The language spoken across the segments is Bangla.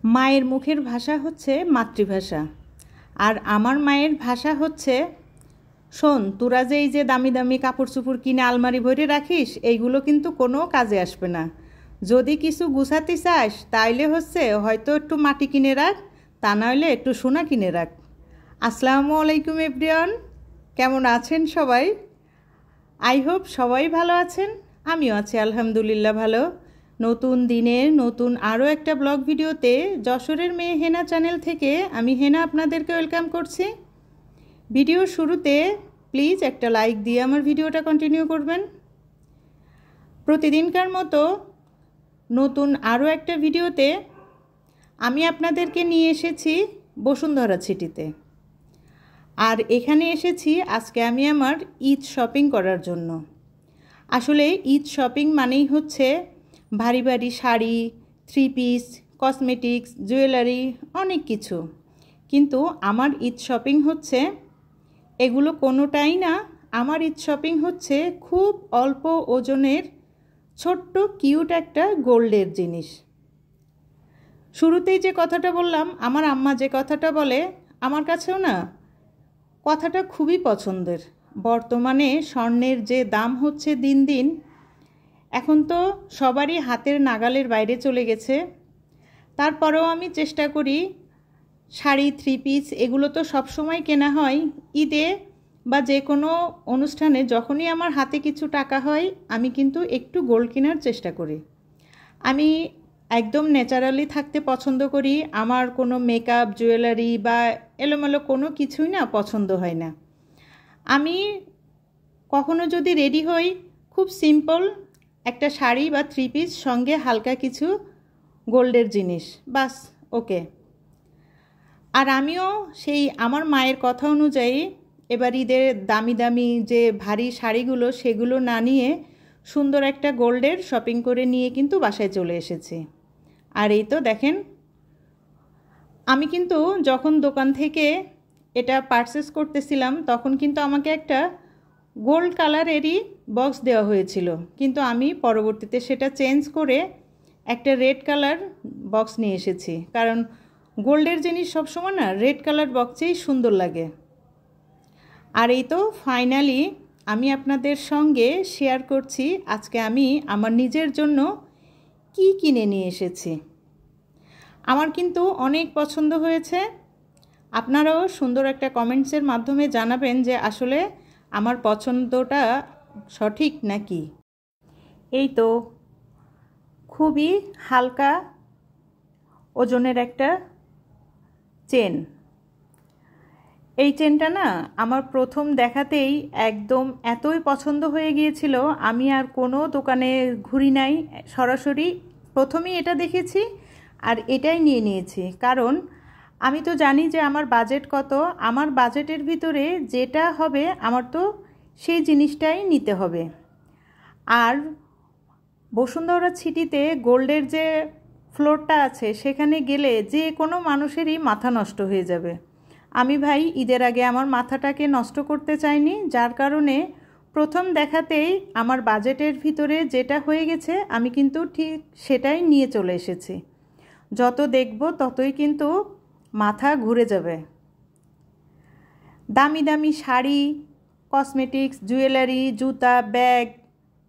মায়ের মুখের ভাষা হচ্ছে মাতৃভাষা। আর আমার মায়ের ভাষা হচ্ছে, শোন তোরা যে এই যে দামি দামি কাপড় চোপড় কিনে আলমারি ভরে রাখিস, এইগুলো কিন্তু কোনো কাজে আসবে না। যদি কিছু গুছাতে চাস তাইলে হচ্ছে হয়তো একটু মাটি কিনে রাখ, তা নইলে একটু সোনা কিনে রাখ। আসসালামু আলাইকুম এভরিওয়ান, কেমন আছেন সবাই? আই হোপ সবাই ভালো আছেন। আমিও আছি আলহামদুলিল্লাহ ভালো। নতুন দিনের নতুন আরও একটা ব্লগ ভিডিওতে যশোরের মেয়ে হেনা চ্যানেল থেকে আমি হেনা আপনাদেরকে ওয়েলকাম করছি। ভিডিওর শুরুতে প্লিজ একটা লাইক দিয়ে আমার ভিডিওটা কন্টিনিউ করবেন। প্রতিদিনকার মতো নতুন আরও একটা ভিডিওতে আমি আপনাদেরকে নিয়ে এসেছি বসুন্ধরা সিটিতে। আর এখানে এসেছি আজকে আমি আমার ঈদ শপিং করার জন্য। আসলে ঈদ শপিং মানেই হচ্ছে ভারী ভারী sari, three piece, cosmetics, jewellery, অনেক কিছু। কিন্তু আমার ঈদ শপিং হচ্ছে এগুলো কোনোটাই না। আমার ঈদ শপিং হচ্ছে খুব অল্প ওজনের ছোট্ট কিউট একটা গোল্ডের জিনিস। শুরুতেই যে কথাটা বললাম, আমার আম্মা যে কথাটা বলে, আমার কাছেও না কথাটা খুবই পছন্দের। বর্তমানে স্বর্ণের যে দাম হচ্ছে দিন দিন, এখন তো সবারই হাতের নাগালের বাইরে চলে গেছে। তারপরেও আমি চেষ্টা করি, শাড়ি, থ্রি পিস এগুলো তো সবসময় কেনা হয়। ঈদে বা যে কোনো অনুষ্ঠানে যখনই আমার হাতে কিছু টাকা হয়, আমি কিন্তু একটু গোল্ড কেনার চেষ্টা করি। আমি একদম ন্যাচারালি থাকতে পছন্দ করি। আমার কোনো মেকআপ, জুয়েলারি বা এলোমেলো কোনো কিছুই না পছন্দ হয় না। আমি কখনো যদি রেডি হই, খুব সিম্পল একটা শাড়ি বা থ্রি পিস, সঙ্গে হালকা কিছু গোল্ডের জিনিস, বাস, ওকে। আর আমিও সেই আমার মায়ের কথা অনুযায়ী এবার ঈদের দামি দামি যে ভারী শাড়িগুলো সেগুলো না নিয়ে সুন্দর একটা গোল্ডের শপিং করে নিয়ে কিন্তু বাসায় চলে এসেছি। আর এই তো দেখেন, আমি কিন্তু যখন দোকান থেকে এটা পারচেস করতেছিলাম তখন কিন্তু আমাকে একটা গোল্ড কালারেরই বক্স দেওয়া হয়েছিল, কিন্তু আমি পরবর্তীতে সেটা চেঞ্জ করে একটা রেড কালার বক্স নিয়ে এসেছি। কারণ গোল্ডের জিনিস সবসময় না রেড কালার বক্সেই সুন্দর লাগে। আর এই তো ফাইনালি আমি আপনাদের সঙ্গে শেয়ার করছি আজকে আমি আমার নিজের জন্য কি কিনে নিয়ে এসেছি। আমার কিন্তু অনেক পছন্দ হয়েছে। আপনারাও সুন্দর একটা কমেন্টসের মাধ্যমে জানাবেন যে আসলে আমার পছন্দটা সঠিক নাকি। এই তো খুবই হালকা ওজনের একটা চেন। এই চেনটা না আমার প্রথম দেখাতেই একদম এতই পছন্দ হয়ে গিয়েছিল, আমি আর কোনো দোকানে ঘুরি নাই, সরাসরি প্রথমেই এটা দেখেছি আর এটাই নিয়ে নিয়েছি। কারণ আমি তো জানি যে আমার বাজেট কত, আমার বাজেটের ভিতরে যেটা হবে আমার তো সেই জিনিসটাই নিতে হবে। আর বসুন্ধরা সিটিতে গোল্ডের যে ফ্লোরটা আছে সেখানে গেলে যে কোনো মানুষেরই মাথা নষ্ট হয়ে যাবে। আমি ভাই ঈদের আগে আমার মাথাটাকে নষ্ট করতে চাইনি, যার কারণে প্রথম দেখাতেই আমার বাজেটের ভিতরে যেটা হয়ে গেছে আমি কিন্তু ঠিক সেটাই নিয়ে চলে এসেছি। যত দেখব ততই কিন্তু মাথা ঘুরে যাবে। দামি দামি শাড়ি, কসমেটিক্স, জুয়েলারি, জুতা, ব্যাগ,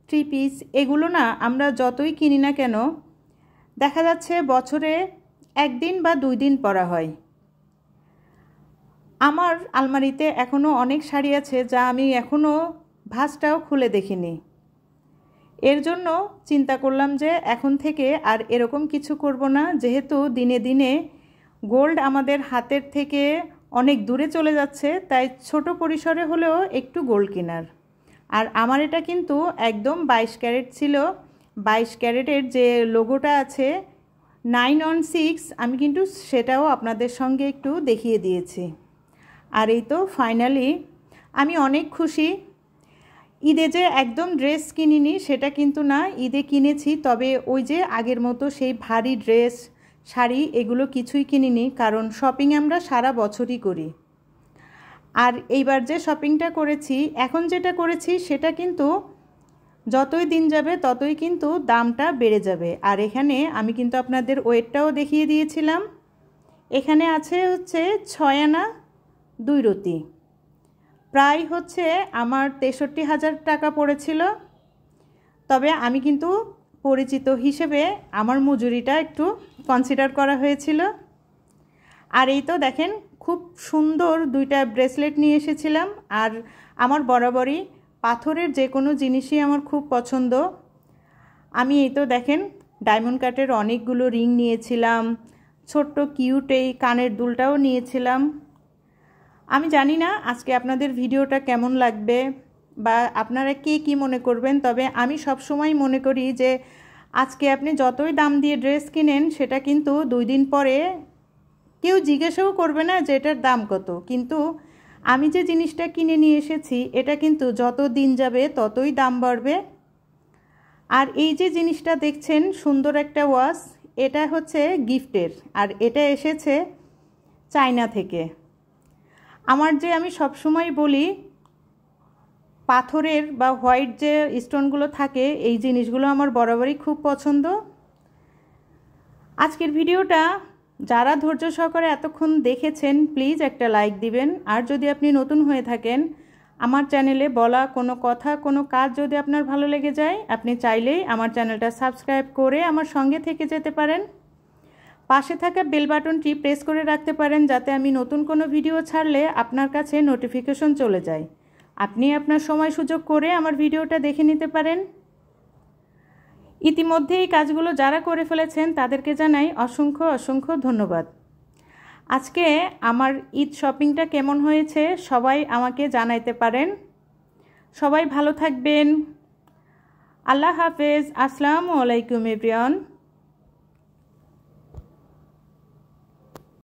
থ্রি পিস এগুলো না আমরা যতই কিনি না কেন, দেখা যাচ্ছে বছরে একদিন বা 2 দিন পরা হয়। আমার আলমারিতে এখনও অনেক শাড়ি আছে যা আমি এখনও ভাঁজটাও খুলে দেখিনি। এর জন্য চিন্তা করলাম যে এখন থেকে আর এরকম কিছু করব না, যেহেতু দিনে দিনে গোল্ড আমাদের হাতের থেকে অনেক দূরে চলে যাচ্ছে, তাই ছোট পরিসরে হলেও একটু গোল্ড কেনার। আর আমার এটা কিন্তু একদম 22 ক্যারেট ছিল। 22 ক্যারেটের যে লোগোটা আছে 916, আমি কিন্তু সেটাও আপনাদের সঙ্গে একটু দেখিয়ে দিয়েছি। আর এই তো ফাইনালি আমি অনেক খুশি। ঈদে যে একদম ড্রেস কিনিনি সেটা কিন্তু না, ঈদে কিনেছি, তবে ওই যে আগের মতো সেই ভারী ড্রেস, শাড়ি এগুলো কিছুই কিনিনি, কারণ শপিং আমরা সারা বছরই করি। আর এইবার যে শপিংটা করেছি, এখন যেটা করেছি সেটা কিন্তু যতই দিন যাবে ততই কিন্তু দামটা বেড়ে যাবে। আর এখানে আমি কিন্তু আপনাদের ওয়েটটাও দেখিয়ে দিয়েছিলাম। এখানে আছে হচ্ছে 6 আনা 2 রতি, প্রায় হচ্ছে আমার 63,000 টাকা পড়েছিল। তবে আমি কিন্তু পরিচিত হিসেবে আমার মজুরিটা একটু কনসিডার করা হয়েছিল। আর এই তো দেখেন খুব সুন্দর 2টা ব্রেসলেট নিয়ে এসেছিলাম। আর আমার বরাবরই পাথরের যে কোনো জিনিসই আমার খুব পছন্দ। আমি এই তো দেখেন ডায়মন্ড কাটের অনেকগুলো রিং নিয়েছিলাম, ছোট্ট কিউট এই কানের দুলটাও নিয়েছিলাম। আমি জানি না আজকে আপনাদের ভিডিওটা কেমন লাগবে বা আপনারা কে কী মনে করবেন, তবে আমি সব সময় মনে করি যে আজকে আপনি যতই দাম দিয়ে ড্রেস কিনেন সেটা কিন্তু 2 দিন পরে কেউ জিজ্ঞাসাও করবে না যে এটার দাম কত। কিন্তু আমি যে জিনিসটা কিনে নিয়ে এসেছি এটা কিন্তু যত দিন যাবে ততই দাম বাড়বে। আর এই যে জিনিসটা দেখছেন সুন্দর একটা ওয়াচ, এটা হচ্ছে গিফটের, আর এটা এসেছে চায়না থেকে। আমি সবসময় বলি পাথরের বা হোয়াইট যে স্টোনগুলো থাকে এই জিনিসগুলো আমার বরাবরই খুব পছন্দ। আজকের ভিডিওটা যারা ধৈর্য সহকারে এতক্ষণ দেখেছেন প্লিজ একটা লাইক দিবেন। আর যদি আপনি নতুন হয়ে থাকেন, আমার চ্যানেলে বলা কোনো কথা কোনো কাজ যদি আপনার ভালো লেগে যায়, আপনি চাইলেই আমার চ্যানেলটা সাবস্ক্রাইব করে আমার সঙ্গে থেকে যেতে পারেন। পাশে থাকা বেল বাটনটি প্রেস করে রাখতে পারেন যাতে আমি নতুন কোনো ভিডিও ছাড়লে আপনার কাছে নোটিফিকেশন চলে যায়। আপনি আপনার সময় সুযোগ করে আমার ভিডিওটা দেখে নিতে পারেন। ইতিমধ্যে এই কাজগুলো যারা করে ফেলেছেন তাদেরকে জানাই অসংখ্য অসংখ্য ধন্যবাদ। আজকে আমার ঈদ শপিংটা কেমন হয়েছে সবাই আমাকে জানাইতে পারেন। সবাই ভালো থাকবেন। আল্লাহ হাফেজ। আসসালামু আলাইকুম এভরিওয়ান।